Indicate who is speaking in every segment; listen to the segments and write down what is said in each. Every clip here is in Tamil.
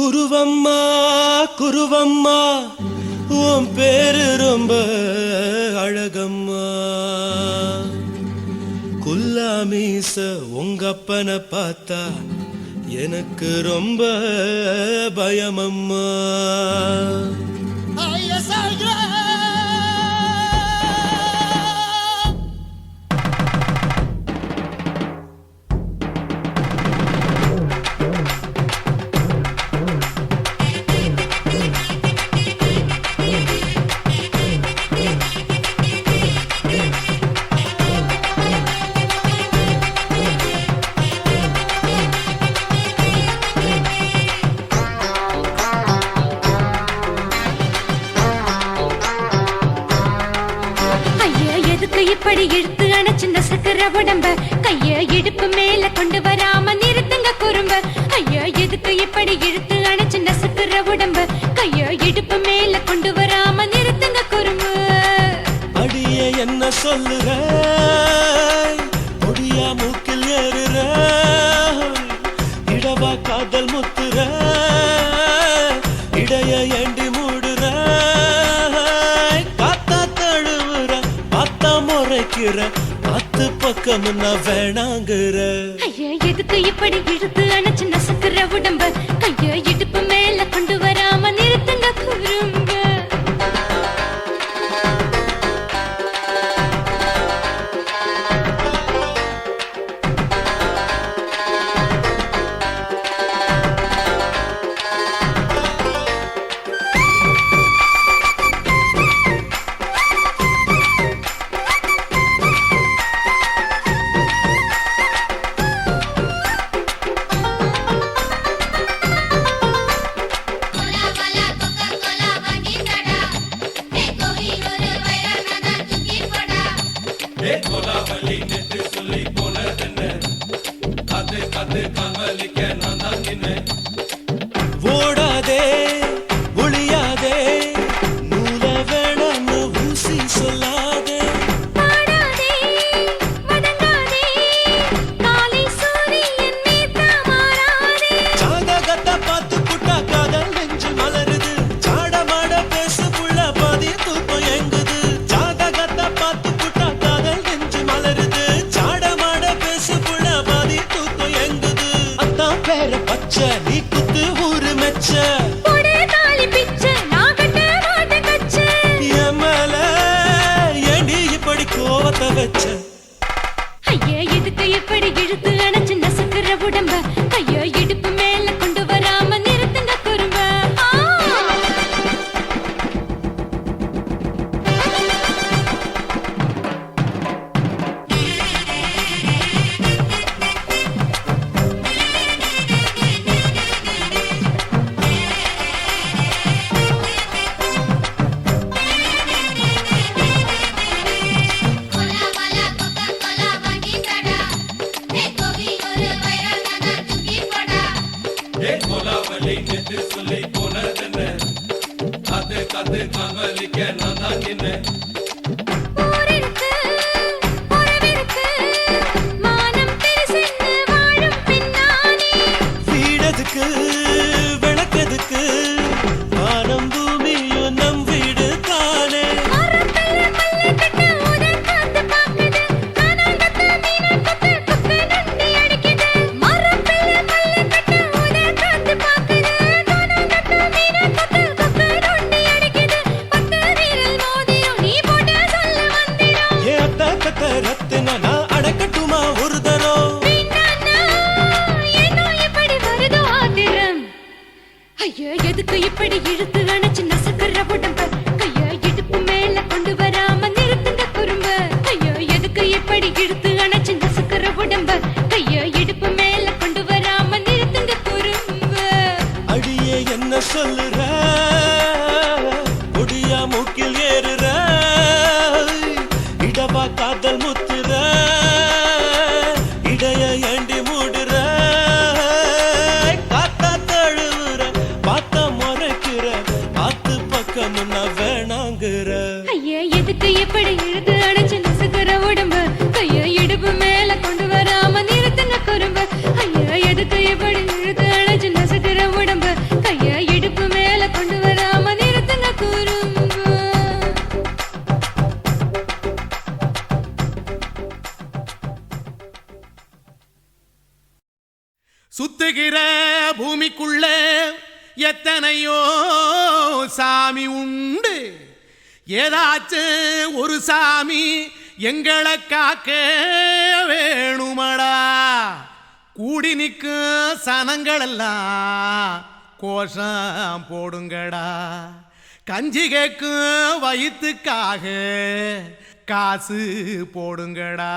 Speaker 1: குருவம்மா குருவம்மா உன் பேரு ரொம்ப அழகம்மா. குல்லாமீச உங்க அப்பனை பார்த்தா எனக்கு ரொம்ப பயமம்மா.
Speaker 2: இப்படி இழுத்து அணைச்சு நசுக்கிற உடம்ப கைய இடுப்பு மேல கொண்டு வராம நிறுத்துங்க குறும்ப. ஐயா எதுக்கு இப்படி இழுத்து அணைச்சு நசுக்கிற உடம்ப கைய இடுப்பு மேல கொண்டு வராம நிறுத்துங்க குறும்பு.
Speaker 1: அடியே என்ன சொல்லுற ஒடியா மூக்கில் ஏறுற இடவா காதல் முத்துற இடைய ஏண்டி மூடுற காத்தா தழுவுற பார்த்தா முறைக்கிற பத்து பக்கம் நான் வேணாங்குற.
Speaker 2: ஐயா எதுக்கு இப்படி இழுத்து அணைச்சு நசுக்கிற உடம்ப கைய இடுப்பு மேல கொண்டு வராம நிறுத்துங்க குறும்ப.
Speaker 1: ஓடாதே ஒளியாதே நூல வேணான்னு ஊசி சொல்லாதே ஜாதகத்தை பார்த்து புட்டா காதல் நெஞ்சு மலருது சாடமாட பேசு புள்ள பாதி தூக்கம் எங்குது. ஜாதகத்தை பார்த்து புட்டா காதல் நெஞ்சு மலருது சாடமாட பேசு புள்ள பாதி தூக்கம் எங்குது. அத்தான் பேர பச்சை நீ குத்து ஊரு மெச்ச கோவத்தை வச்ச.
Speaker 2: ஐயா எதுக்கு இப்படி இழுத்து அணைச்சு நசுக்கிற உடம்ப கைய இடுப்பு மேல கொண்டு வராம நிறுத்துங்க குறும்ப.
Speaker 1: வீடதுக்கு விளக்கதுக்கு வானம் பூமியும் நம் வீடு தானே. ரத்தினா நான் அடக்கட்டுமா ஒரு தரம்.
Speaker 2: ஐயா எதுக்கு இப்படி இழுத்து அணைச்சு நசுக்கிற உடம்ப கைய இடுப்பு மேல கொண்டு வராம நிறுத்துங்க குறும்ப. ஐயா எதுக்கு இப்படி இழுத்து அணைச்சு நசுக்கிற உடம்ப கைய இடுப்பு மேல கொண்டு வராம நிறுத்துங்க குறும்ப.
Speaker 1: அடியே என்ன சொல்லுற ஒடியா மூக்கில் ஏறுற இடவா காதல் முத்துற இடைய ஏண்டி மூடுற காத்தா தழுவுற பார்த்த முறைக்கிற பத்து பக்கம் நான் வேணாங்குற.
Speaker 2: ஐயா எதுக்கு இப்படி இழுத்து அணைச்சு நசுக்கிற உடம்ப கைய இடுப்பு மேல கொண்டு வராம நிறுத்துங்க குறும்ப. ஐயா எதுக்கு இப்படி இழுத்து அணைச்சு நசுக்கிற உடம்ப கைய
Speaker 3: எத்தனையோ சாமி உண்டு, ஏதாச்சும் ஒரு சாமி எங்களை காக்க வேணுமடா. கூடி நிற்கும் சனங்களெல்லாம் கோஷம் போடுங்கடா. கஞ்சி கேக்கும் வயிற்றுக்காக காசு போடுங்கடா.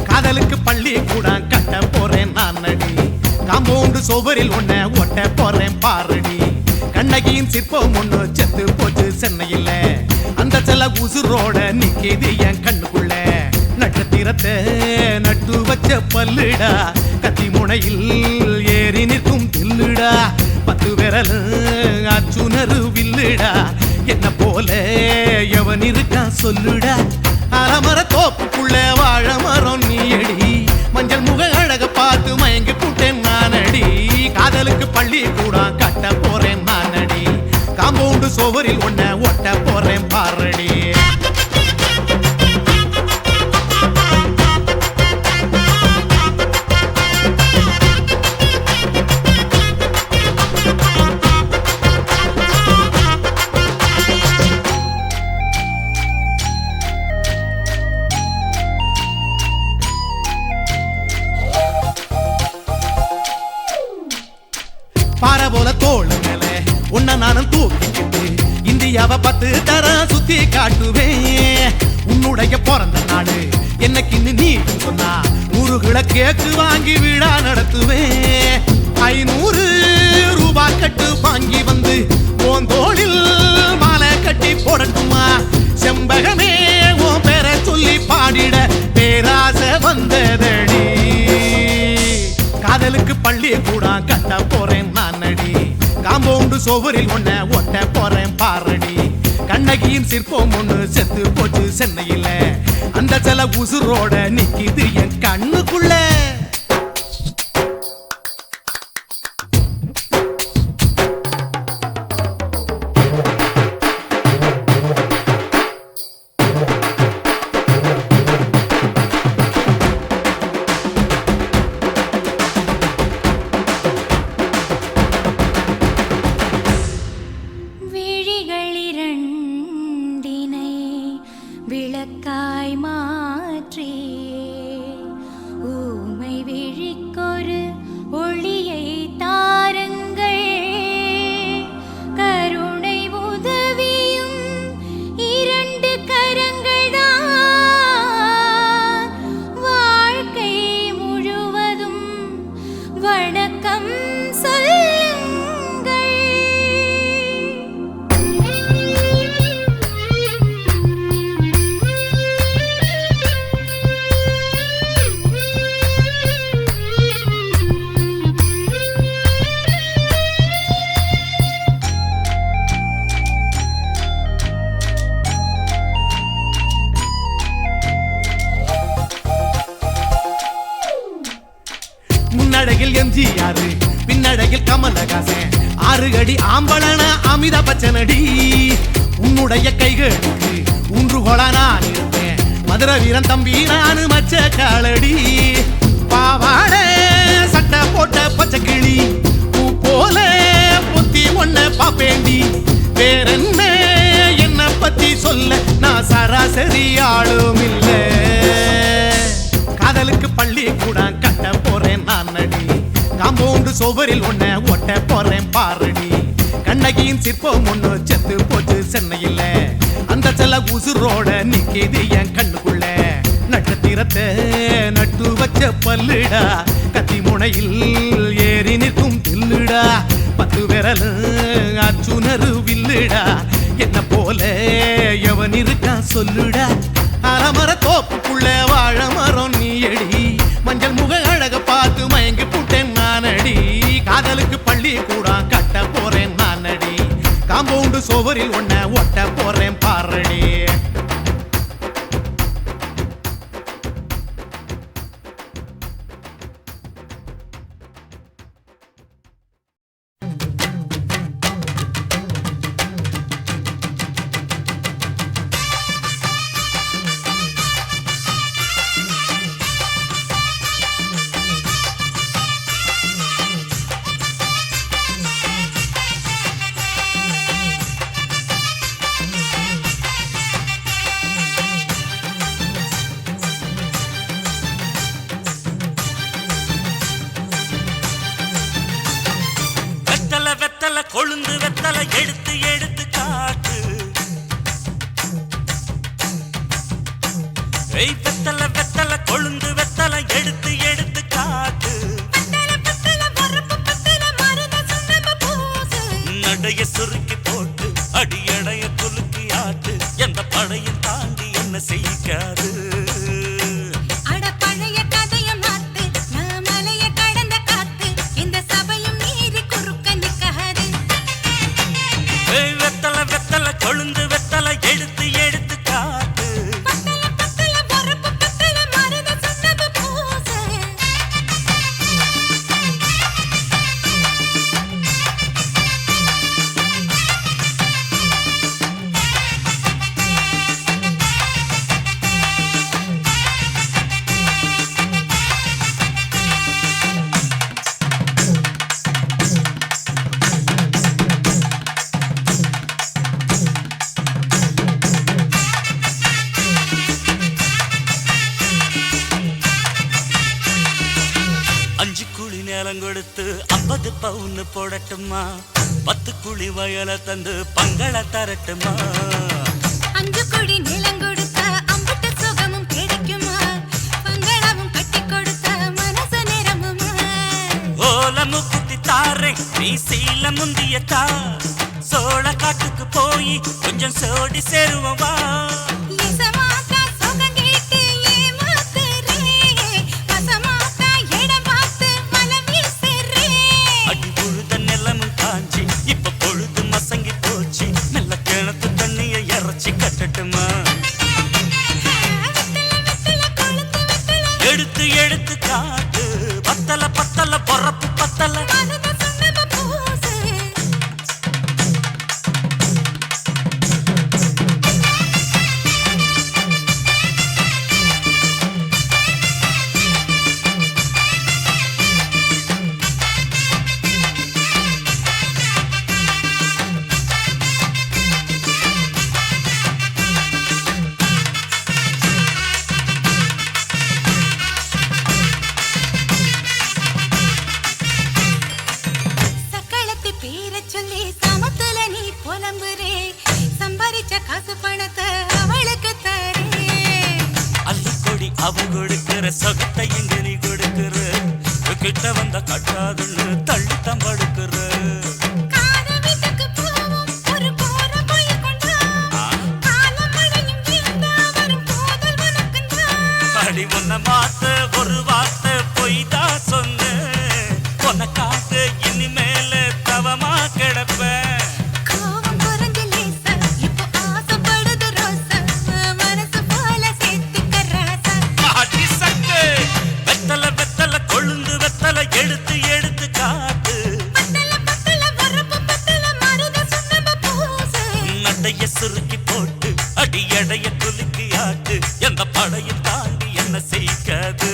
Speaker 3: காதலுக்கு பள்ளி கூட கட்ட போறேன் நான் நடி. காம்பவுண்டு சுவரில் ஒன்ன ஒட்ட போறேன் பாரடி. கண்ணகியின் சிற்பம் ஒண்ணு செத்து போச்சு சென்னையில். அந்த செல்ல உசுரோட நிக்கிது என் கண்ணுக்குள்ள. நட்சத்திரத்தை நட்டு வச்ச பல்லுடா, கத்தி முனையில் ஏறி நிற்கும் தில்லுடா. 10 விரல் அச்சுணரு வில்லுடா. என்ன போல எவன் இருக்கா சொல்லுடா. அலமர தோப்புக்குள்ள வாழ மரம் நீயடி. மஞ்சள் முக அழக பார்த்து மயங்கி கூட்டேன் நானடி. காதலுக்கு பள்ளி கூட கட்ட போறேன் நானடி. காம்பவுண்டு சுவரில் ஒன்ன ஒட்ட போறேன் பாரடி. பாறை போல தோளு மேல உன்ன நானும் தூக்கிக்கிட்டு இந்தியாவை 10 தரம் சுத்தி காட்டுவேன். உன்னுடைய பிறந்த நாடு என்னைக்குன்னு நீ சொன்னா 100 கிலோ கேக்கு வாங்கி விழா நடத்துவேன். 500 ரூபாய் கட்டு வாங்கி வந்து உன் தோளில் மாலை கட்டி போடட்டுமா. செம்பகமே உன் பேரை சொல்லி பாடிட பேராசை வந்ததடி. காதலுக்கு பள்ளி கூட கட்ட போறேன் நானடி. காம்பவுண்டு சுவரில் ஒன்ன ஒட்ட போறேன் பாரடி. கண்ணகியின் சிற்பம் ஒண்ணு செத்து போச்சு சென்னையில். அந்த சில உசுரோட நிக்கிது என் கண்ணுக்குள்ள.
Speaker 2: விளக்காய் மாற்றி ஊமை விழிக்கொரு ஒளியை தாருங்கள். கருணை உதவியும் 2 கரங்கள் தான். வாழ்க்கை முழுவதும் வணக்கம் சொல்லுங்கள்.
Speaker 3: முன்னழகில் எம்ஜிஆர், பின்னழகில் கமலஹாசன். 6 அடி ஆம்பளன அமிதாப் பச்சனடி. உன்னுடைய கைகளுக்கு ஊன்றுகோலா நான் இருப்பேன். மதுரை வீரன் தம்பி நானு மச்ச காலடி. பாவாட சட்டை போட்ட பச்சை கிளி பூ போல பொத்தி ஒன்ன பாப்பேண்டி. வேறென்ன என்ன பத்தி சொல்ல நான் சராசரி ஆளும் இல்ல. காதலுக்கு பள்ளி கூட கட்ட போறேன் நானடி. காம்பவுண்டு சுவரில் ஒன்ன ஒட்ட போறேன் பாரடி. கண்ணகியின் சிற்பம் ஒண்ணு செத்து போச்சு சென்னையில். அந்த செல்ல உசுரோட நிக்கிது என் கண்ணுக்குள்ள. நட்சத்திரத்தை நட்டு வச்ச பல்லுடா, கத்தி முனையில் ஏறி நிற்கும் தில்லுடா. 10 விரல் அச்சுணரு வில்லுடா. என்ன போல எவன் இருக்கா சொல்லுடா. அலமர தோப்புக்குள்ள வாழ மரம் நீயடி. மஞ்சள் முக அழக பார்த்து மயங்கி கூட்டேன் நானடி. காதலுக்கு பள்ளி கூட கட்ட போறேன் நானடி. காம்பவுண்டு சுவரில் ஒன்ன ஒட்ட போறேன் பாரடி.
Speaker 1: கொழுந்து வெத்தலை எடுத்து எடுத்து காட்டு. வெத்தலை வெத்தலை கொழுந்து வெத்தலை எடுத்து எடுத்து காட்டு. நடைய சுருக்கி போட்டு அடியடைய குலுக்கி ஆட்டு. எந்த படையும் தாண்டி என்ன செய்யாது. கொழுந்து வெத்தலை எடுத்து எடுத்து காட்டு. கொடுத்து 50 பவுன் போடட்டுமா? 10 குழி வயல தந்து பங்கள தரட்டுமா?
Speaker 2: 5 குழி நிலம் கொடுத்தா அம்புட்டு சுகமும் கிடைக்குமா? பங்களவும் கட்டி கொடுத்தா மனசு நிரம்புமா?
Speaker 1: ஓலமு குத்தி தாரே நீ சீல முந்தியத்தா. சோழ காட்டுக்கு போய் கொஞ்சம் சோடி சேருவா. இப்ப பொழுது மசங்கி போச்சு. நல்ல கிணத்து தண்ணிய இறச்சி கட்டட்டுமா? எடுத்து எடுத்து காட்டு. பத்தல பத்தல பொறப்பு பத்தல. அவ கொடுக்கிற சொகத்தை எங்க நீ கொடுக்கிற. கிட்ட வந்த கட்டாதுன்னு தள்ளி தம்படுக்கிற. அடி உன்ன மாத்த ஒரு வார்த்தை பொய்தா சொன்ன. உன்னை காத்து இனிமேல தவமா கிடப்ப. எடுத்து எடுத்து காட்டு. நடைய சுருக்கி போட்டு அடி எடைய குலுக்கி ஆட்டு. எந்த படையும் தாண்டி என்ன செய்யாது.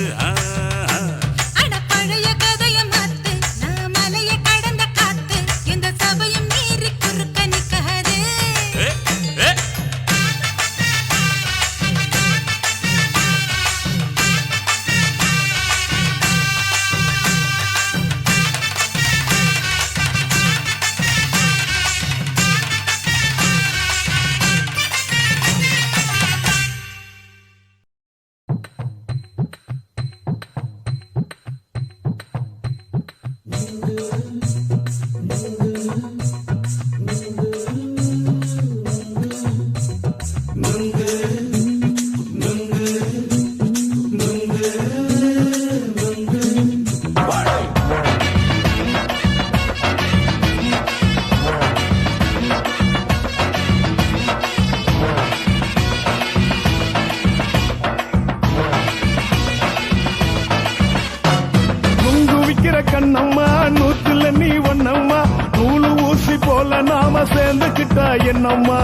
Speaker 4: சேர்ந்துக்கிட்டா என்னம்மா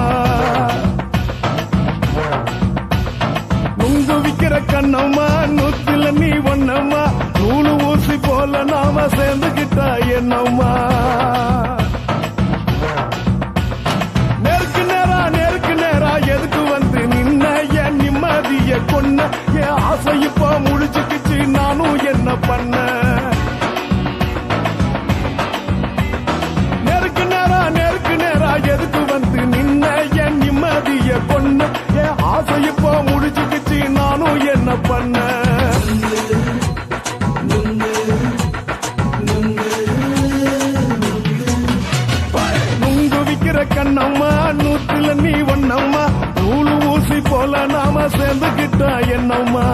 Speaker 4: நுங்கு விக்கிற கண்ணம்மா நூத்துல நீ ஒன்னம்மா நூலு ஊசி போல நாம சேர்ந்துக்கிட்டா என்னம்மா நேருக்கு நேரா எதுக்கு வந்து நின்ன என் நிம்மதிய கொன்ன என் ஆசை இப்ப முடிச்சுக்கிச்சு நானும் என்ன பண்ண நேருக்கு நேரா எதுக்கு வந்து நின்ன என் நிம்மதிய கொன்ன என் ஆசை இப்ப முடிச்சுக்கிச்சு நானும் என்ன பண்ண நுங்கு விக்கிற கண்ணம்மா நூத்துல நீ ஒன்னம்மா நூலு ஊசி போல நாம சேர்ந்துக்கிட்டா என்னம்மா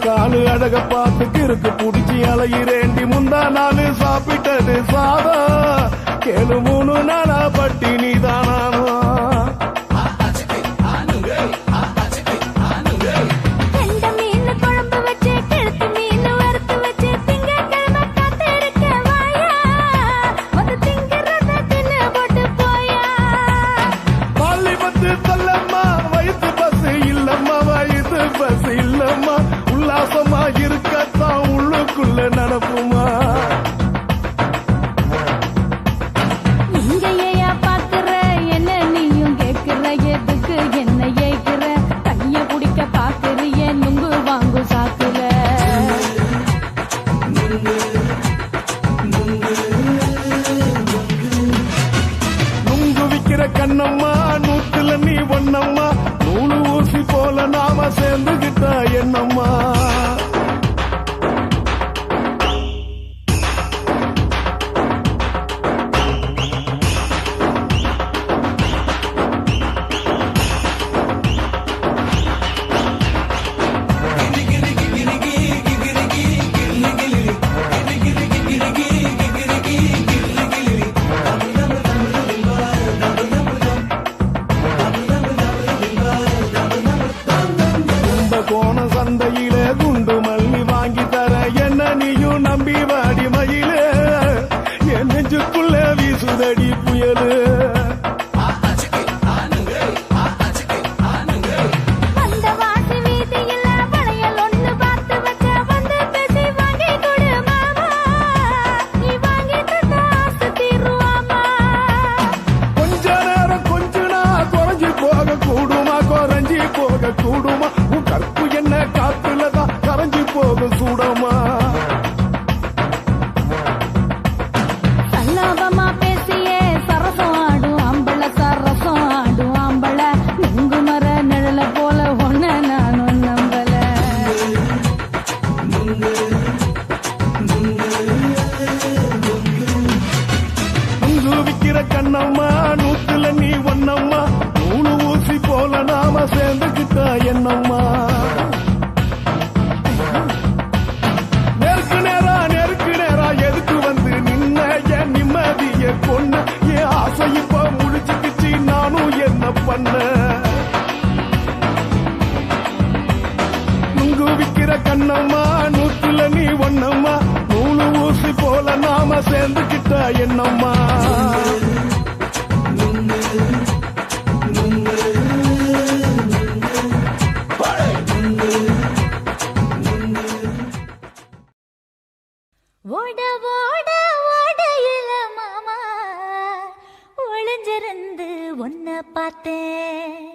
Speaker 4: காலு அழக பார்த்து கிறுக்கு புடிச்சி அலையிறேண்டி முந்தா நாலு சாப்பிட்டது சாதம் கேளு 3 நாளா பட்டினி தானானோ பள்ளி பத்து தள்ளம்மா வயிற்று பஸ் இல்லம்மா வயிற்று பஸ் இல்லம்மா உல்லாசமா இருக்கத்தான் உள்ளுக்குள்ள நடப்புமா
Speaker 2: இங்கேயா பாக்குற என்ன நீயும் கேக்குற எதுக்கு என்ன ஏய்க்கிற கைய குடிக்க பாக்குறிய நுங்கு வாங்கு சாக்குற
Speaker 4: நுங்கு விக்கிற கண்ணம்மா நூத்துல நீ ஒன்னம்மா நூலு ஊசி போல நாம சேர்ந்துகிட்டா என்னம்மா கோண சந்தையிலே குண்டு மல்லி வாங்கி தர என்ன நீயும் நம்பி வாடி மயிலே என் நெஞ்சுக்குள்ள வீசுதடி புயலு போக கூடுமா உன் கற்பு என்ன காத்துலதான் கரைஞ்சி போக சூடமா
Speaker 2: சல்லாபமா பேசியே சரசம் ஆடும் ஆம்பள சரசம் ஆடும் ஆம்பள நுங்கு மர நிழல போல ஒன்ன நானும் நம்பல
Speaker 4: நுங்கு விக்கிற கண்ணம்மா நூத்துல நீ ஒன்னம்மா நூலு ஊசி போல நாம சேர்ந்துக்கிட்டா என்னம்மா நேருக்கு நேரா எதுக்கு வந்து நின்ன என் நிம்மதிய கொன்ன என் ஆசை இப்ப முடிச்சுக்கிச்சு நானும் என்ன பண்ண நுங்கு விக்கிற கண்ணம்மா நூத்துல நீ ஒன்னம்மா நூலு ஊசி போல நாம சேர்ந்துக்கிட்டா என்னம்மா
Speaker 2: ஓட ஓட ஓடையில மாமா ஒளிஞ்சிருந்து ஒன்ன பார்த்தேன்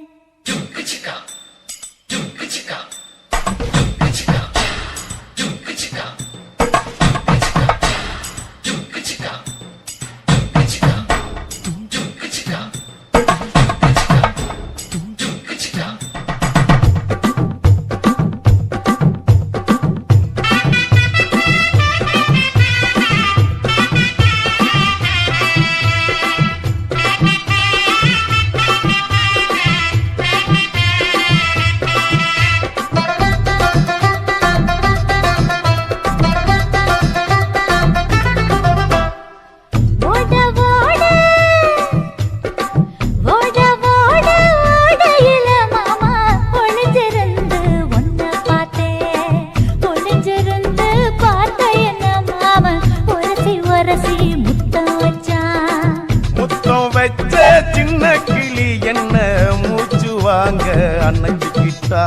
Speaker 5: உரசி முத்தம் வச்சான்.
Speaker 4: முத்தம் வச்ச சின்ன கிளி என்ன மூச்சு வாங்க அணைச்சிக்கிட்டா,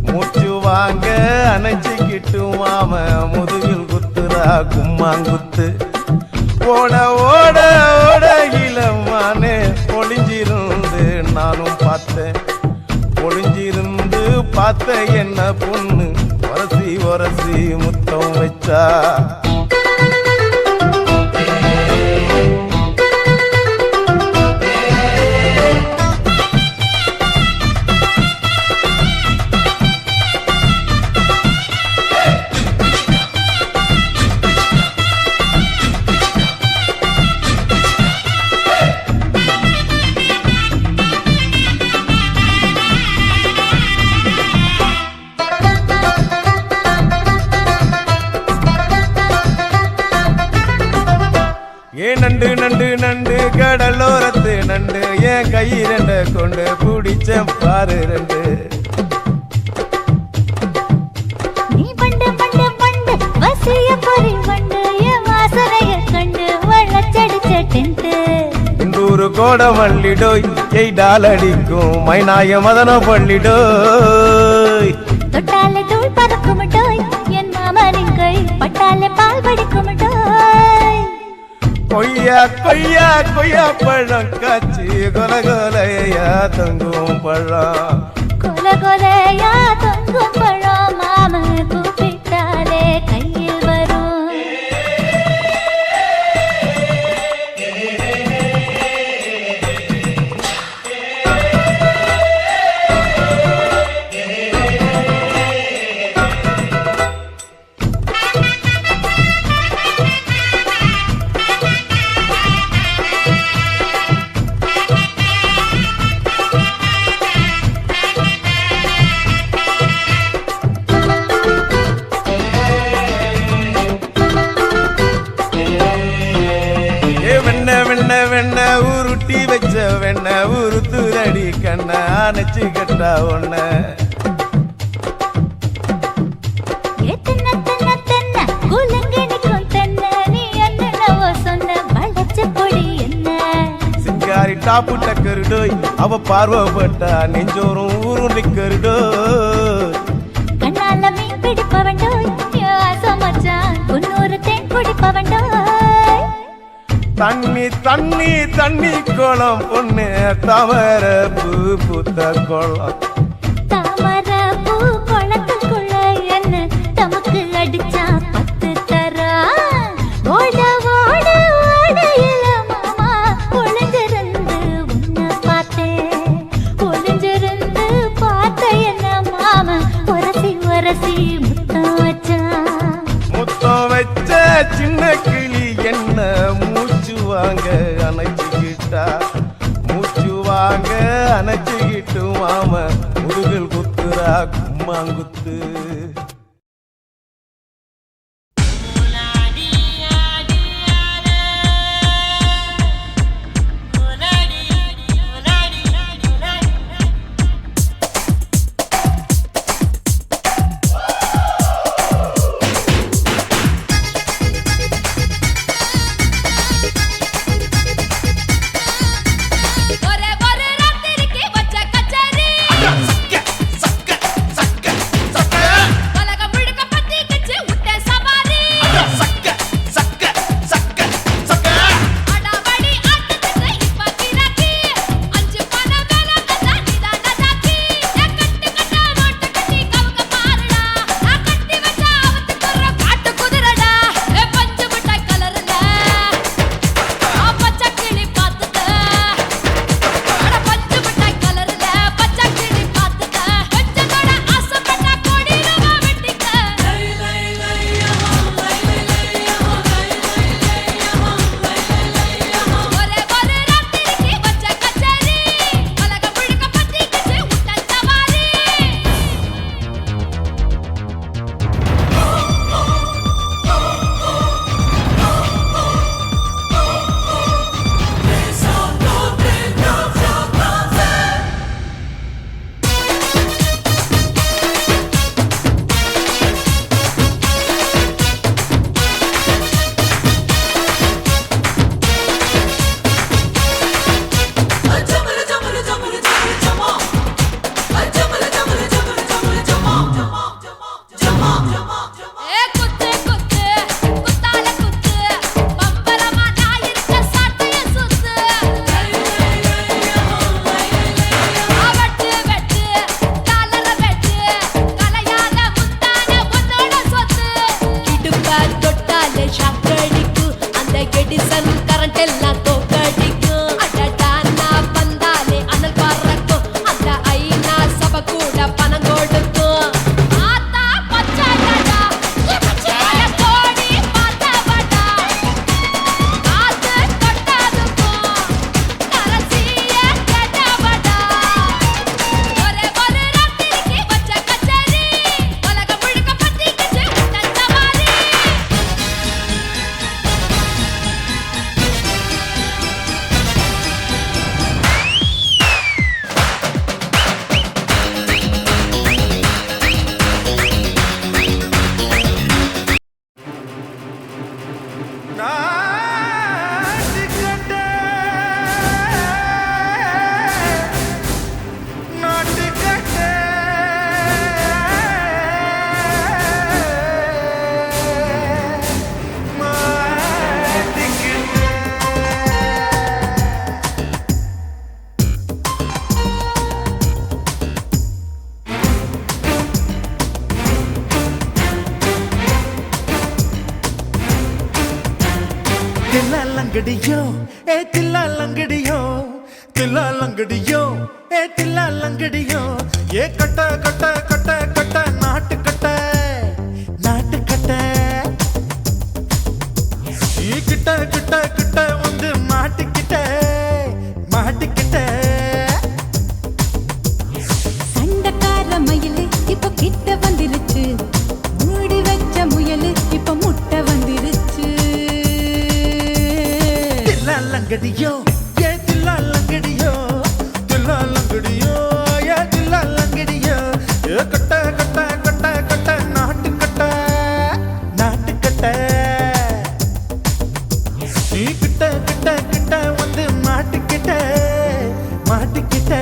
Speaker 4: மூச்சு வாங்க அணைச்சிக்கிட்டு மாம முதுகில் குத்துறா கும்மாங்குத்து. ஓட ஓட ஓட இளமானே ஒளிஞ்சிருந்து நானும் பார்த்தேன், ஒளிஞ்சிருந்து பார்த்த என்ன பொண்ணு உரசி உரசி முத்தம் வச்சா. ஏ நண்டு நண்டு நண்டு கடலோரத்து நண்டு என் கை ரெண்ட கொண்டு பிடிச்ச பாரு ரெண்டு.
Speaker 5: நீ பண்டு பண்டு பண்டு வசிய பொறி பண்டு என் வாசனைய கண்டு வளச்சடிச்ச டென்ட்.
Speaker 4: இந்தூரு கோட மல்லிடோய் எய்டால் அடிக்கும் மைனாய மதன பள்ளிடோய்.
Speaker 5: தொட்டாலே தூள் பறக்குமட்டோய் என் மாமனின் கை பட்டாலே பால் வடிக்குமட்டோய்.
Speaker 4: கொய்யா கொய்யா கொய்யா பழம் காய்ச்சி கொல கொலையா தங்கும் பழம்.
Speaker 5: கொல கொலையா தொங்கும் பழம் மாம கூப்பிட்டாலே கையில் வரும். வெண்ண உருட்டி வச்ச வெண்ண உருத்துரடி கண்ண அணைச்சு கட்டா ஒண்ண. சிங்காரி டாப்பு டக்கருடோய் அவ பார்வப்பட்டா நெஞ்சோறும் ஊரும் நிக்கருடோய். கண்ணால மீன் பிடிப்பவண்டோய் ஆசமச்சான் குன்னூறு தேன் குடிப்பவண்டோய்.
Speaker 4: தண்ணி தண்ணி தண்ணி கோலம் பொண்ணு தாமர பூ பூத்த கோலம்.
Speaker 5: தாமர பூ குளத்துக்குள்ள என்ன தமக்கு அடிச்சா 10 தரா. ஓட ஓட ஓடையில மாமா ஒளிஞ்சிருந்து உன்னை பார்த்தேன், ஒளிஞ்சிருந்து பார்த்த என்ன மாமா உரசி உரசி முத்தம் வச்சான்.
Speaker 4: முத்தம் வச்ச சின்ன கிளி என்ன மூச்சு வாங்க அணைச்சிக்கிட்டா, மூச்சு வாங்க அணைச்சிக்கிட்டு மாம முதுகில் குத்துறா கும்மாங்குத்து.
Speaker 2: ஒரே ராத்திரிக்கு வச்ச கச்சேரி
Speaker 6: எடிசன் கரண்ட் எல்லாம் தோக்கடிக்கும் அடடா நான் வந்தாலே அனல் பறக்கும் அந்த ஐநா சபை கூட பணம் கொடுக்கும் ஆத்தா பச்சடடா பச்சைய கோடி பார்த்தவடா காத்து கொட்டாதுக்கும் கரசிய கேட்டவடா ஒரே ஒரு ராத்திரிக்கு வச்ச கச்சேரி உலகம் முழுக்க பத்திக்கிச்சு உட்டன் சவாரி
Speaker 3: நாட்டுக்கட்டை, நாட்டுக்கட்டை, தில்லாலங்கடியோ ஏ தில்லாலங்கடியோ தில்லாலங்கடியோ ஏ தில்லாலங்கடியோ ஏ கட்ட கட்ட கட்ட கட்ட நாட்டுக்கட்ட நாட்டுக்கட்ட நீ கிட்ட கிட்ட கிட்ட வந்து மாட்டிக்கிட்ட மாட்டிக்கிட்ட
Speaker 2: சண்டக்கார மயிலு இப்ப கிட்ட வந்துருச்சு மூடி வச்ச முயலு இப்ப முட்டை வந்துருச்சு
Speaker 3: தில்லாலங்கடியோ ஏ தில்லாலங்கடியோ தில்லாலங்கடியோ ஏ தில்லாலங்கடியோ ஏ கட்ட கட்ட கட்ட கட்ட நாட்டுக்கட்ட நாட்டுக்கட்ட நீ கிட்ட கிட்ட கிட்ட வந்து மாட்டிக்கிட்ட மாட்டிக்கிட்ட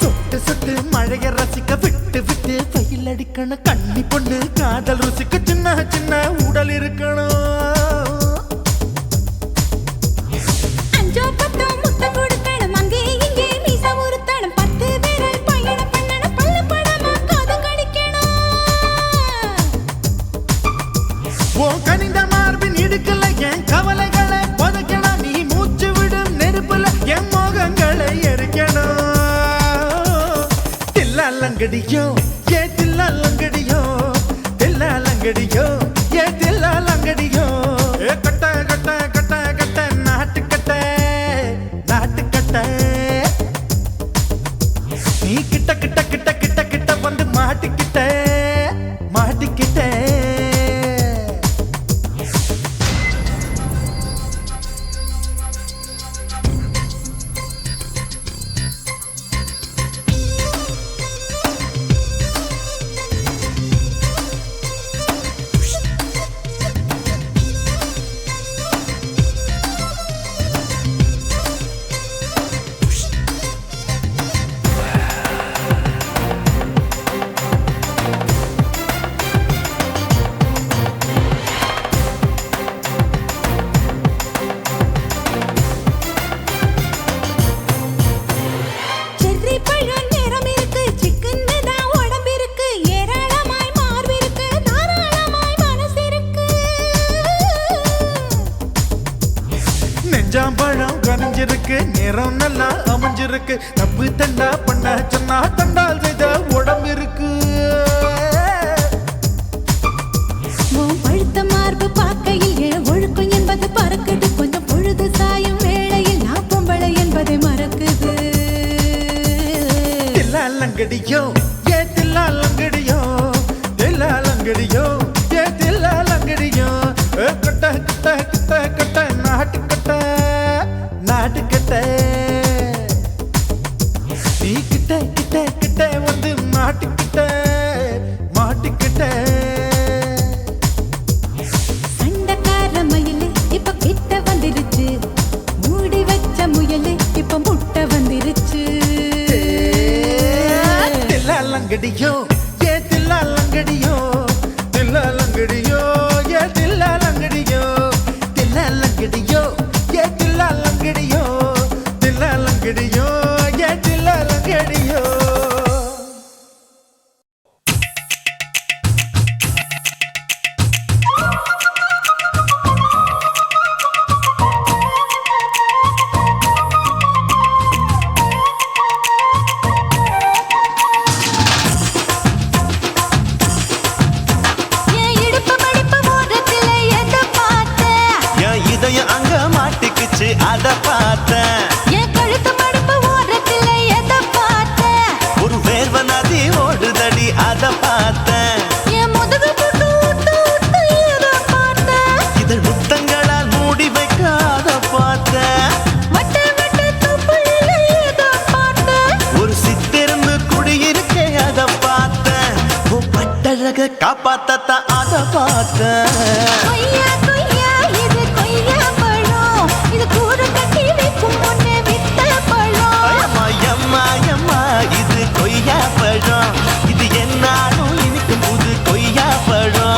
Speaker 3: சொட்டு சொட்டு மழைய ரசிக்க விட்டு விட்டு வெயில் அடிக்கணும் கண்ணி பொண்ணு காதல் ருசிக்க சின்ன சின்ன உடல் இருக்கணும்
Speaker 2: அஞ்சோ பத்தோ முட்டை கொடுக்கணும் அங்கே இங்கே மீச உறுத்தணும் 10 விரல் பயணம் பண்ணணும் பல்லு படமா காதம் கடிக்கணும்
Speaker 3: ஓ கனிந்த மார்பின் இடுக்கல என் கவலைகளை புதைக்கணும் நீ மூச்சு விடும் நெருப்புல என் மோகங்களை எரிக்கணும் தில்லாலங்கடியோ ஏ தில்லாலங்கடியோ தில்லாலங்கடியோ ஏ தில்லாலங்கடியோ ஏ கட்ட கட்ட கட்ட கட்ட நாட்டுக்கட்ட நாட்டுக்கட்ட நீ கிட்ட கிட்ட கிட்ட கிட்ட கிட்ட வந்து மாட்டிக்கிட்ட மாட்டிக்கிட்ட
Speaker 2: செர்ரி பழம் நிறம் இருக்கு சிக்கன்னு தான் உடம்பு இருக்கு ஏராளமாய் மார்பு இருக்கு தாராளமாய் மனசு இருக்கு
Speaker 3: நெஞ்சாம்பழம் கனிஞ்சிருக்கு நிறம் நல்லா அமைஞ்சிருக்கு தப்பு தண்டா பண்ண சொன்னா தண்டால் செய்த உடம்பு இருக்கு
Speaker 2: உன் பழுத்த மார்பு பார்க்கையில் என் ஒழுக்கம் என்பது பறக்குது கொஞ்சம் பொழுது சாயும் வேளையில் நான் பொம்பளை என்பதை மறக்குது
Speaker 3: தில்லாலங்கடியோ ஏ தில்லாலங்கடியோ தில்லாலங்கடியோ ஏ தில்லாலங்கடியோ ஏ கட்ட கட்ட கட்ட கட்ட நாட்டுக்கட்ட நாட்டுக்கட்ட நீ கிட்ட கிட்ட கிட்ட வந்து மாட்டிக்கிட்ட மாட்டிக்கிட்ட
Speaker 2: சண்டக்கார மயிலு இப்ப கிட்ட வந்துருச்சு, மூடி வச்ச முயலு இப்ப முட்டை வந்துருச்சு.
Speaker 3: தில்லாலங்கடியோ ஏ தில்லாலங்கடியோ தில்லாலங்கடியோ ஏ தில்லாலங்கடியோ தில்லாலங்கடியோ ஏ தில்லாலங்கடியோ தில்லாலங்கடியோ ஏ தில்லாலங்கடியோ
Speaker 2: என் இடுப்பு மடிப்பு ஓரத்துல எதை பார்த்த?
Speaker 1: என் இதயம் அங்க மாட்டிக்குச்சு அத பார்த்தேன்.
Speaker 2: என் கழுத்து மடிப்பு ஓரத்துல எதை பார்த்த?
Speaker 1: ஒரு வேர்வ நதி ஓடுதடி அத பார்த்தேன்.
Speaker 2: என் முதுகு புட்டு ஊத்து ஊத்து எதை பார்த்த?
Speaker 1: இதழ் முத்தங்களால் மூடி வைக்க அத பார்த்தேன்.
Speaker 2: வட்ட வட்ட தொப்புளில எதை பார்த்த?
Speaker 1: ஒரு சித்திருந்து குடியிருக்கே அத பார்த்தேன். உன் பட்டழக காப்பாத்தத்தான் அத பார்த்தேன்.
Speaker 2: கொய்யா கொய்யா இது கொய்யா பழம், இது கூர கட்டி வைக்கும் முன்னே வித்த பழம்.
Speaker 1: அம்மா எம்மா எம்மா இது கொய்யா பழம். இது என்னாலும் இனிக்கும் புது கொய்யா பழம்.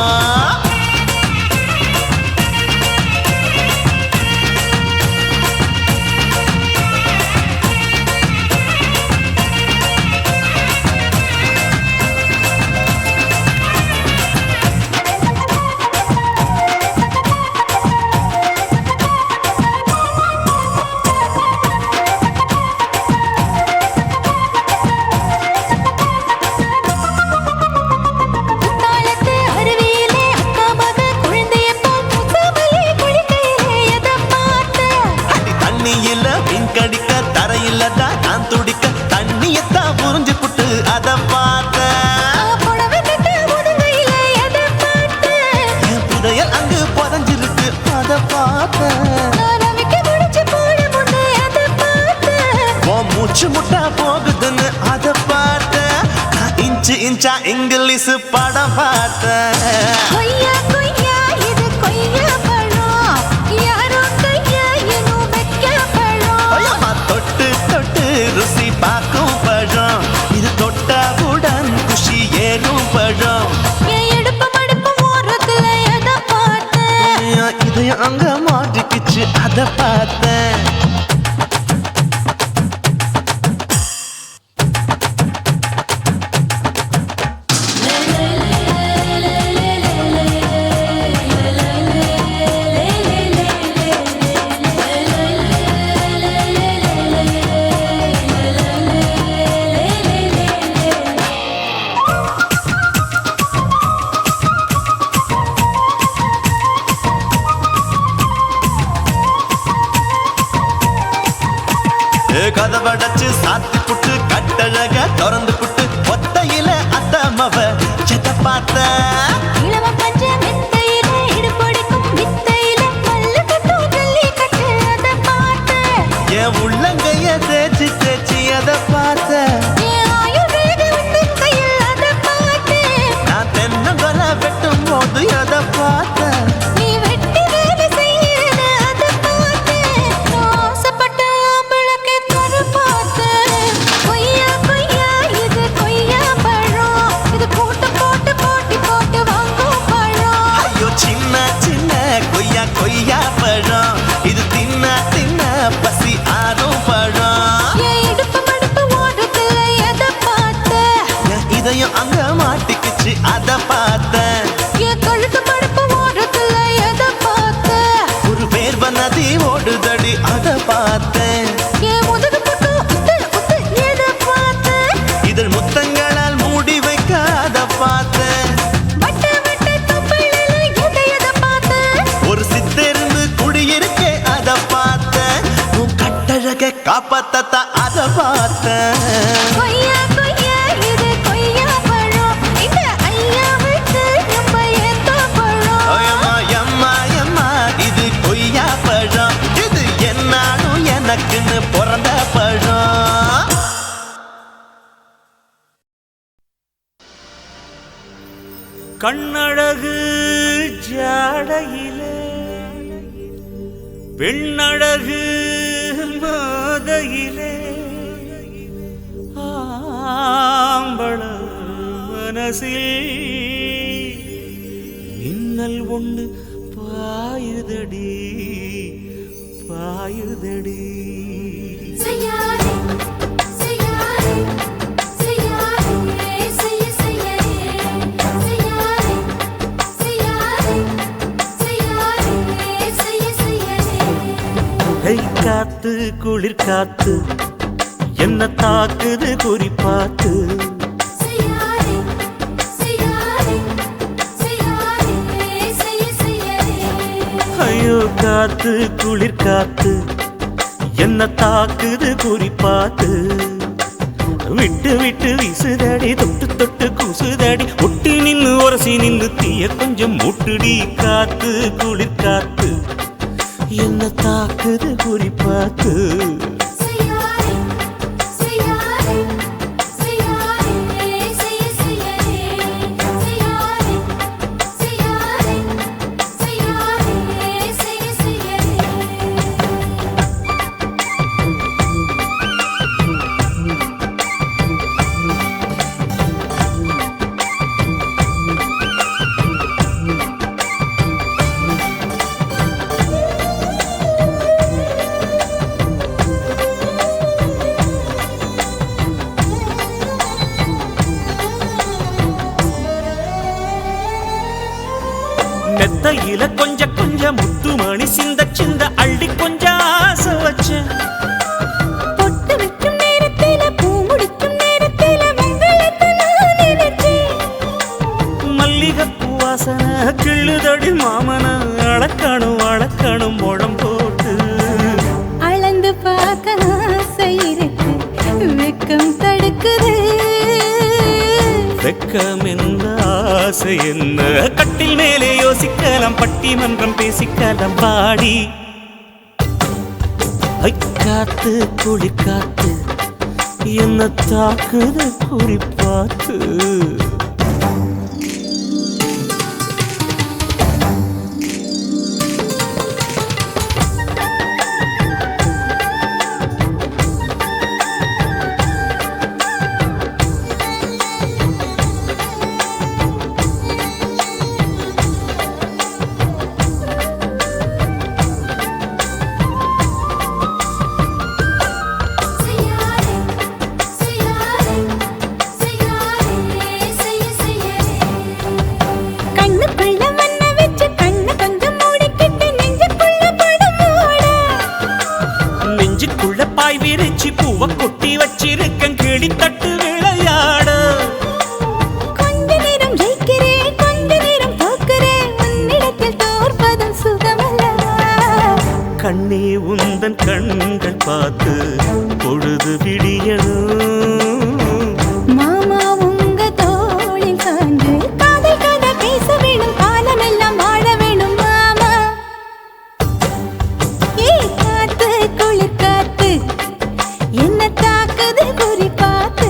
Speaker 2: குத்தாலத்து அருவியிலே அக்கா மக குழந்தைய போல் முகமலே குளிக்கையிலே எதை பார்த்த?
Speaker 1: அடி தண்ணியில மீன் கடிக்க தரையில தான் நான் துடிக்க தண்ணியத்தான் புரிஞ்சு புட்டு அத பார்த்தேன்.
Speaker 2: புடவை கட்ட முதுகையிலே எதை பார்த்த?
Speaker 1: என் புதையல் அங்கு புதஞ்சிருக்கு அத பார்த்தேன்.
Speaker 2: நான் ரவிக்கு முடிச்சு போட முன்னே எதை பார்த்த?
Speaker 1: உன் மூச்சு முட்டா போகுதுன்னு அத பார்த்தேன். நான் இன்ச்சு இன்ச்சா இங்கிலீஷ் படம் பார்த்தேன்.
Speaker 2: கொய்யா கொய்யா இது கொய்யா பழம், யாரோ கையா இன்னும் வைக்க பழம்.
Speaker 1: அம்மா தொட்டு தொட்டு ருசி பார்க்கும் பழம். இது தொட்டாவுடன் குஷி ஏறும் பழம்.
Speaker 2: என் இடுப்பு மடிப்பு ஓரத்துல எதை பார்த்த?
Speaker 1: என் இதயம் அங்க மாட்டிக்கிச்சு அத பார்த்தேன். கதவடைச்சு சாத்தி புட்டு கட்டழக திறந்து புட்டு ஒத்தையில அத்தமவ செத்த பார்த்த.
Speaker 2: இளவ பஞ்ச மெத்தையிலே இடுப்பொடிக்கும் வித்தையிலே மல்லு கட்டும் ஜல்லிக்கட்டு அதை பார்த்த.
Speaker 1: என் உள்ளங்கைய தேய்ச்சி தேய்ச்சி அத பார்த்த.
Speaker 2: என் ஆயுர்வேத உந்தன் கையில் அதை பார்த்த.
Speaker 1: நான் தென்னங்கொலை வெட்டும் போது அத பார்த்த.
Speaker 2: நீ வெட்டி வேலை செய்யறது அதை பார்த்த. நான் ஆசைப்பட்ட ஆம்பளுக்கு தர பார்த்த. கொய்யா கொய்யா இது கொய்யா பழம், இது கூட்டு போட்டு போட்டி போட்டு வாங்கும் பழம்.
Speaker 1: ஐயோ சின்ன சின்ன கொய்யா கொய்யா பழம். இது தின்ன தின்ன பசி ஆறும் பழம்.
Speaker 2: என் இடுப்பு மடிப்பு ஓரத்துல எதை பார்த்த?
Speaker 1: என் இதயம் அங்க மாட்டிக்கிச்சு அத பார்த்தேன்.
Speaker 2: என் கழுத்து மடிப்பு ஓரத்துல எதை பார்த்த?
Speaker 1: ஒரு வேர்வ நதி ஓடுதடி அத பார்த்தேன்.
Speaker 2: என் முதுகு புட்டு உத்து உத்து எதை பார்த்த?
Speaker 1: இதழ் முத்தங்களால் மூடி வைக்க அத பார்த்தேன்.
Speaker 2: வட்ட வட்ட தொப்புளில எதை பார்த்த?
Speaker 1: ஒரு சித்திருந்து குடியிருக்கே அத பார்த்தேன். உன் கட்டழக காப்பாத்தத்தான் அத பார்த்தேன்.
Speaker 2: கொய்யா கொய்யா இது கொய்யா பழம், இந்த ஐயாவுக்கு ரொம்ப ஏத்த பழம்.
Speaker 1: அம்மா எம்மா எம்மா இது கொய்யா பழம். இது என்னாலும் எனக்குன்னு பிறந்த பழம். கண்ணழகு ஜாடையிலே பெண்ணழகு மாதையிலே ஆம்பள மனசில் மின்னல் ஒன்று பாயுதடி பாயுதடி. காத்து குளிர் காத்து என்ன தாக்குது குறிப்பாத்து. ஐயோ காத்து குளிர் காத்து என்ன தாக்குது குறிப்பாத்து. விட்டு விட்டு வீசுதடி தொட்டு தொட்டு கூசுதடி ஒட்டி நின்னு உரசி நின்னு தீய கொஞ்சம் மூட்டுடி. காத்து குளிர் காத்து என்ன தாக்குது குறிப்பாத்து. மெத்தையில கொஞ்ச கொஞ்ச முத்துமணி சிந்த சிந்த அள்ளி கொஞ்ச ஆசை வச்ச.
Speaker 5: பொட்டு வைக்கும் நேரத்தில பூ முடிக்கும் நேரத்தில மங்களத்தை நான் நினைச்சேன்.
Speaker 1: மல்லிகைப்பூ வாசனை கிள்ளுதடி மாமன அளக்கணும் அளக்கணும் முழம் போட்டு.
Speaker 5: அளந்து பார்க்க ஆசை இருக்கு வெக்கம் தடுக்குது.
Speaker 1: வெக்கம் என்ன ஆசை என்ன கட்டில் மேலே யோசிக்கலாம் பட்டிமன்றம் பேசிக்கலாம் பாடி. காத்து குளிர் காத்து என்ன தாக்குது குறிப்பாத்து. பாய் விரிச்சி பூவ கொட்டி வச்சிருக்கன் கிளி தட்டு விளையாட.
Speaker 5: கொஞ்ச நேரம் ஜெயிக்கிறேன் கொஞ்ச நேரம் தோக்கிறேன் உன்னிடத்தில் தோற்பதும் சுகமல்லவா.
Speaker 1: கண்ணே உந்தன் கண்கள் பார்த்து பொழுது விடியணும்.
Speaker 5: மாமா உங்க தோளில் சாஞ்சு காதல் கதை பேச வேணும் காலமெல்லாம் வாழ வேணும் மாமா. ஏ காத்து குளிர் காத்து என்ன தாக்குது குறிப்பாத்து.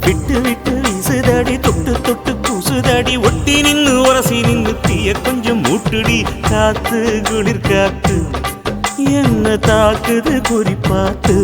Speaker 1: விட்டு விட்டு வீசுதடி தொட்டு தொட்டு கூசுதடி ஒட்டி நின்னு உரசி நின்னு தீய கொஞ்சம் மூட்டுடி. காத்து குளிர் காத்து என்ன தாக்குது குறிப்பாத்து.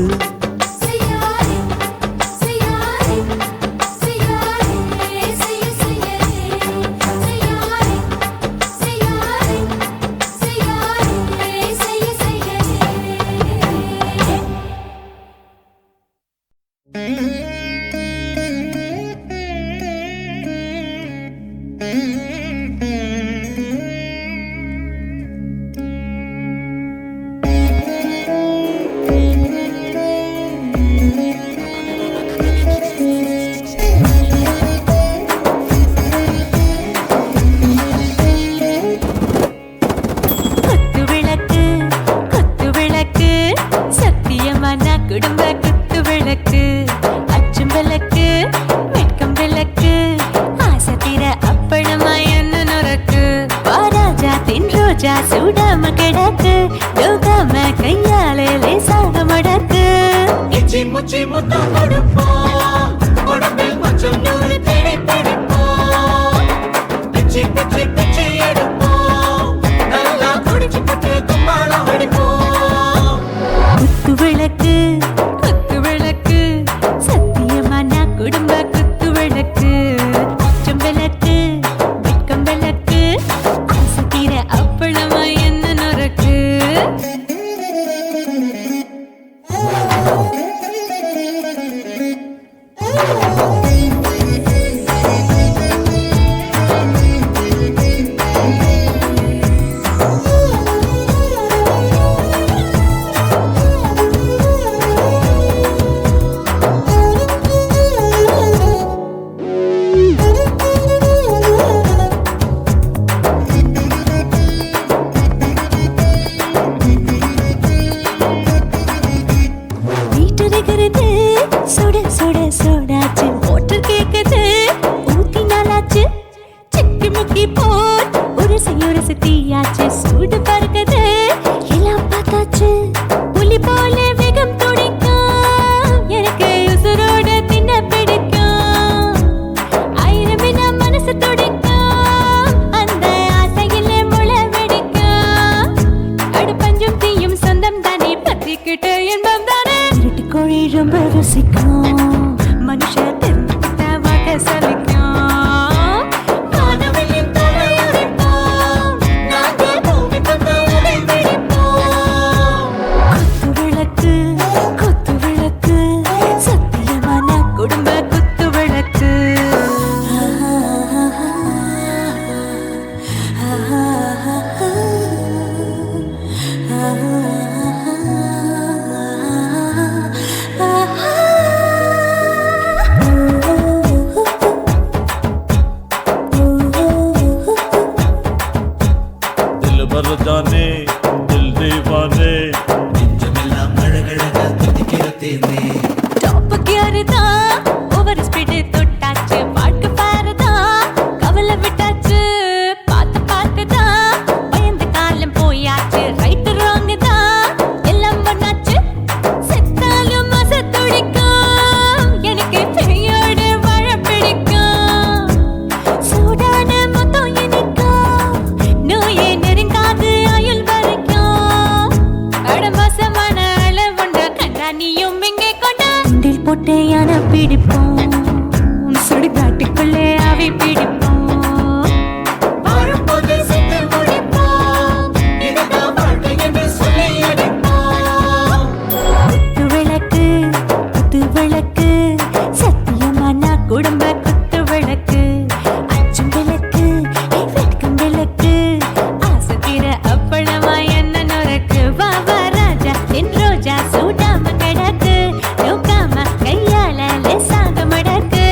Speaker 5: வீட்டுகிறது சுட சுட சோடாச்சு மோட்டர் கேக்குது ஊத்தி நாளாச்சு சிக்கி முக்கி போர் உரசி தீயாச்சு சூடு பறக்குது எல்லாம் பார்த்தாச்சு புலி போல வேகம் துடிக்கும் எனக்கு உசுரோட தின்ன பிடிக்கும் ஆயிரம் என மனசு துடிக்கும் அந்த ஆசையில முளை வெடிக்கும் அடுப்பஞ்சும் தீயும் சொந்தம் தானே பத்திக்கிட்டு என்பம் தானே இருட்டு கோழி ரொம்ப ருசிக்கும் மனுஷ தெரிஞ்சுக்கிட்ட வாக்க சலிக்கும் காணவில்லின் தலையுரைப்போம் நாங்க பூமி தந்த உடை பிடிப்போம் குத்து விளக்கு சத்தியமான குடும்ப குத்து விளக்கு
Speaker 1: दिल भर जाने दिल दीवाने
Speaker 5: டாப் கியர் தான் ஓவர் ஸ்பீட் தொட்டாச்சு பாட்டு பாரு தான் கவலை விட்டாச்சு பார்த்து தான் பயந்து காலம் போயாச்சு ரைட் ராங் தான் எல்லாம் பண்ணாச்சு செத்தாலும் மச துடிக்கும் எனக்கு பெரியோட வாழ பிடிக்கும் சூடான மொத்தம் இனிக்கும் நோயே நெருங்காது ஆயுள் வரைக்கும் அடமோசமான அளவுண்ட கண்டா நீயும் இங்கே கொண்டா உண்டில் போட்டு யானை பிடிப்போம் சுடுகாட்டுக்குள்ளே அவை பிடிப்போம் வரும்போது செத்து முடிப்போம் இதுதான் வாழ்க்கை என்று சொல்லி அடிப்போம் குத்து விளக்கு சத்தியமான குடும்ப குத்து விளக்கு அச்சும் விளக்கு வெட்கும் விளக்கு ஆசைக்கிற அப்பளமா என்ன நொறுக்கு வா ராஜா என் ரோஜா சூடாம கிடக்கு நோக்காம கையால லேசாக மடக்கு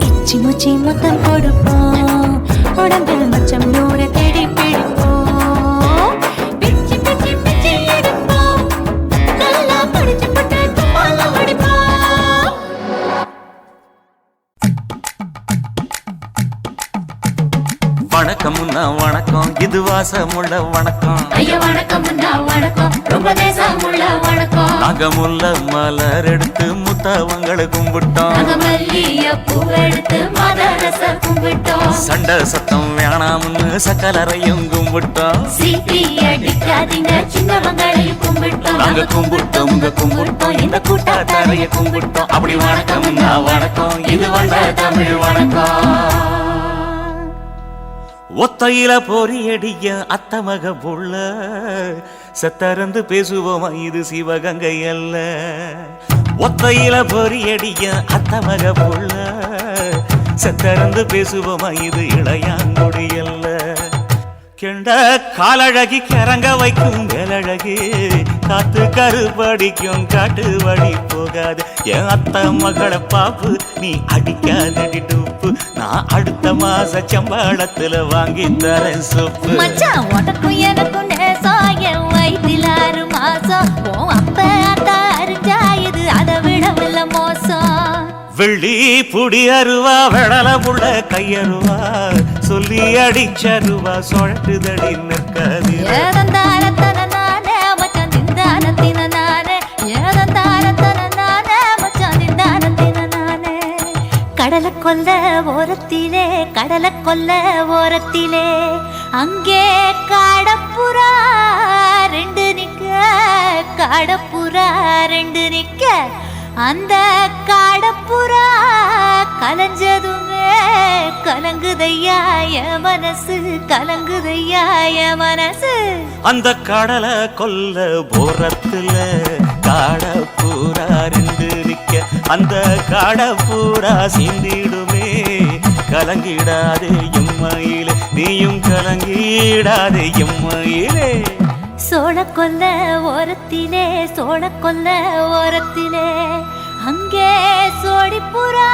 Speaker 5: இச்சி முச்சி மொத்தம் கொடுப்போம் உடம்பில் மச்சம் நூறு தேடி பிடிப்போம் பிச்சி பிச்சி பிச்சி எடுப்போம் நல்லா படிச்சு போட்டு துப்பால படிப்போம்
Speaker 7: வணக்கம்னா வணக்கம் இது வாசமுள்ள வணக்கம்
Speaker 5: ஐயா வணக்கம் வணக்கம் ரொம்ப தேசமுள்ள வணக்கம்
Speaker 7: நாங்க முல்ல மலர் எடுத்து முத்தவங்களை கும்பிட்டோம்
Speaker 5: நாங்க மல்லிய பூவெடுத்து மதரச கும்பிட்டோம்
Speaker 7: சண்டை சத்தம் வேணாம்னு சக்கலரையும் கும்பிட்டோம்
Speaker 5: சீட்டி அடிக்காதீங்க சின்னவங்களையும் கும்பிட்டோம்
Speaker 7: நாங்க கும்பிட்டோம் உங்க கும்பிட்டோம் இந்த கூட்டாத்தாரைய கும்பிட்டோம் அப்படி வணக்கம்னா வணக்கம் இது வந்த தமிழ் வணக்கம் ஒத்தையில பொறியடிய அத்தமக புள்ள செத்தறந்து பேசுவோமா இது சிவகங்கை அல்ல ஒத்தையில பொறியடிய அத்தமக புள்ள செத்தறந்து பேசுவோமா இது இளையாங்குடி அல்ல கெண்ட காலழகி கிறங்க வைக்கும் வேலழகி காத்து கருப்படிக்கும் காட்டு வழி போகாது என் அத்த மகளை பாப்பு நீ அடிக்காதடி டூப்பு நான் அடுத்த மாச சம்பளத்துல வாங்கி தரேன் சோப்பு
Speaker 5: மச்சான் உனக்கும் எனக்கும் நேசம் என் வயிற்றில் 6 மாசம் உன் அப்ப அத்தா அரிஞ்சா இது அதை விடவில்லை மோசம்
Speaker 7: வெள்ளி புடி அருவா வெடல புள்ள கையருவா சொல்லி அடிச்சருவா சொழட்டுதடி நிற்காது
Speaker 5: ஏதந்தாரத்தன நானே மச்சான் திந்தானத்தின நானே ஏதந்தாரத்தன நானே மச்சான் திந்தானத்தின நானே கடலை கொல்ல ஓரத்திலே அங்கே காடப்புறா ரெண்டு நிக்க அந்த காடப்புறா கலஞ்சதுமே கலங்குதையா என் மனசு
Speaker 7: அந்த கடலை கொல்ல போரத்துல காடை பூரா ரெண்டு நிக்க அந்த காடை பூரா சிந்திடுமே கலங்கிடாதே எம்மையிலே நீயும் கலங்கிடாதே எம்மையிலே
Speaker 5: சோழக்கொல்ல ஓரத்திலே சோழக்கொல்ல ஓரத்திலே அங்கே சோடிப்புறா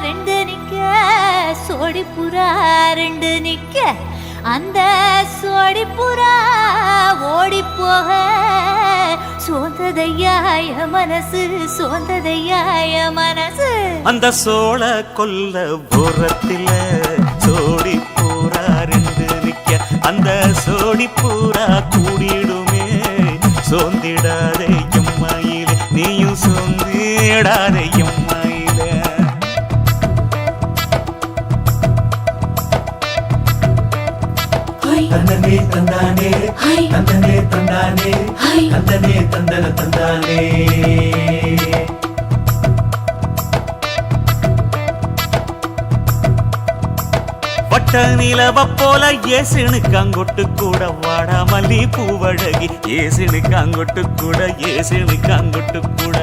Speaker 5: ரெண்டு நிக்க சோடிப்புறா ரெண்டு நிக்க அந்த சோடிப்புறா ஓடி போக சோந்ததையாய மனசு சோந்ததையாய மனசு
Speaker 7: அந்த சோழ கொல்ல புறத்தில சோடி பூரா ரெண்டு நிக்க அந்த சோடி பூரா கூடிடுமே சோந்திடாதே எம்மையிலே நீயும் சோந்திடாதே எம்மையிலே
Speaker 1: தந்தனே தந்தானே தந்தனே தந்தானே தந்தனே தந்தன தந்தானே
Speaker 7: வட்ட நிலவ போல ஏசுனுக்காங்கொட்டு கூட வாடா மல்லி பூவழகி ஏசுனுக்காங்கொட்டு கூட ஏசுனுக்காங்கொட்டு கூட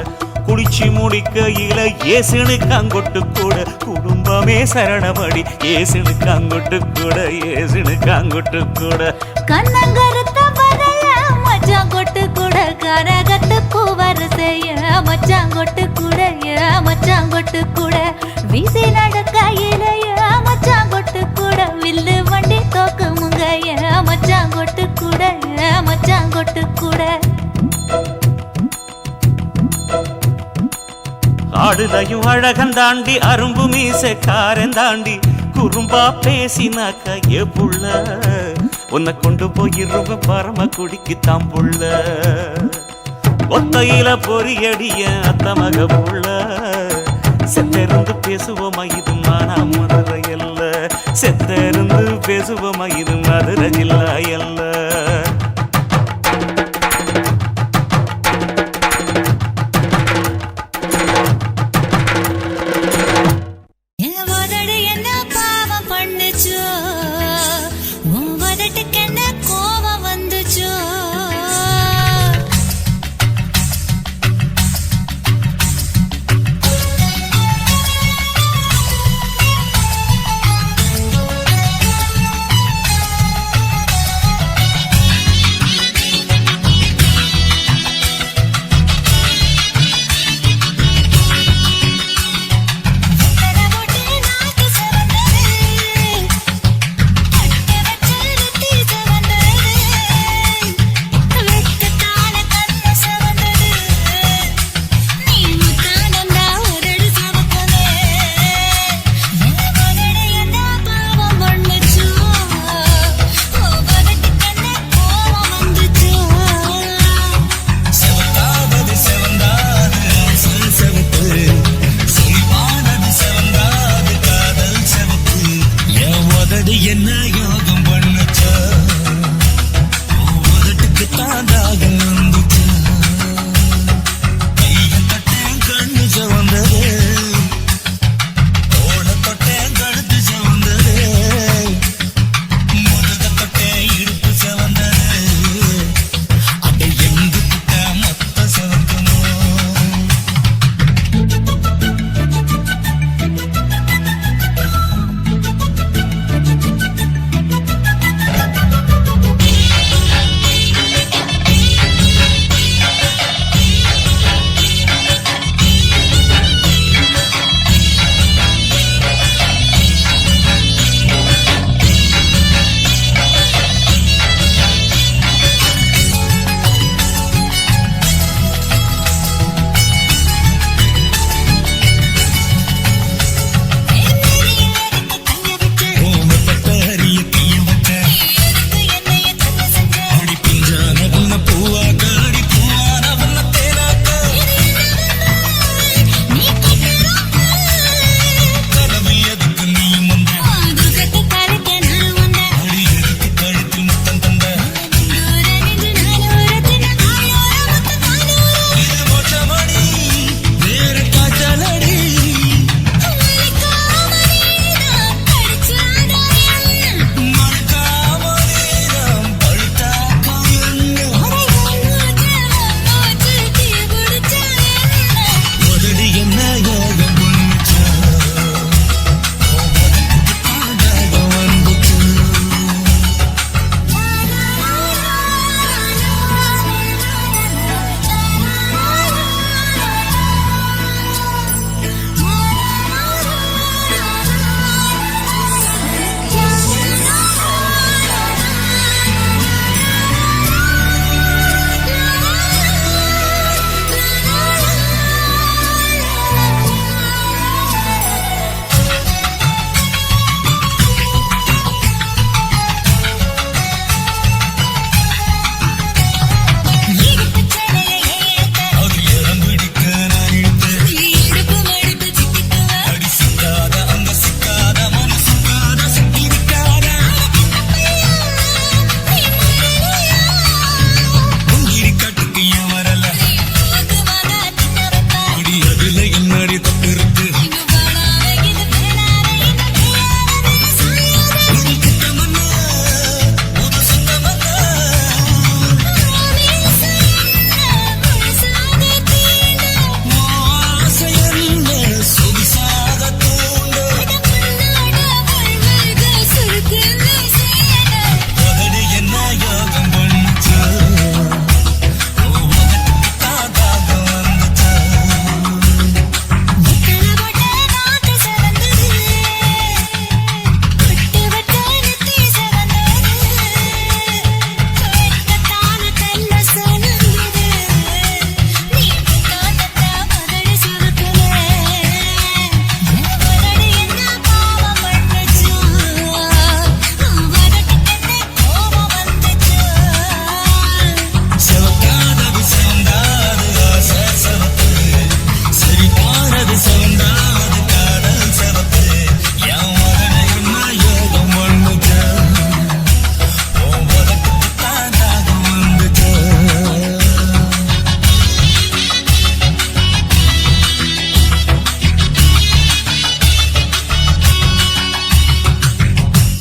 Speaker 7: குளிச்சு முடிக்கையில ஏசுனுக்காங்கொட்டு கூட குடும்பமே சரணபடி ஏசுனுக்காங்கொட்டு கூட ஏசுனுக்காங்கொட்டு கூட
Speaker 5: கண்ணங்கருத்த பதைய மச்சாங்கொட்டு கூட கரகத்து பூவரசைய மச்சாங்கொட்டு கூட மச்சாங்கொட்டு கூட வீசி நடக்கையிலைய மச்சாங்கொட்டு கூட வில்லு வண்டி தோக்கு முங்கைய மச்சாங்கொட்டு கூட மச்சாங்கொட்டு கூட
Speaker 7: ஆடுதையும் அழகன் தாண்டி அரும்பு மீசக்காரன் தாண்டி குறும்பா பேசினாக்க ஏ புள்ள உன்னை கொண்டு போயிருவ பரம குடிக்கு தாம்புள்ள ஒத்தையில பொறியடிய அத்த மக புள்ள செத்திருந்து பேசுவோமா இது மானா மதுரை அல்ல செத்திருந்து பேசுவோமா இது மதுரை ஜில்லா அல்ல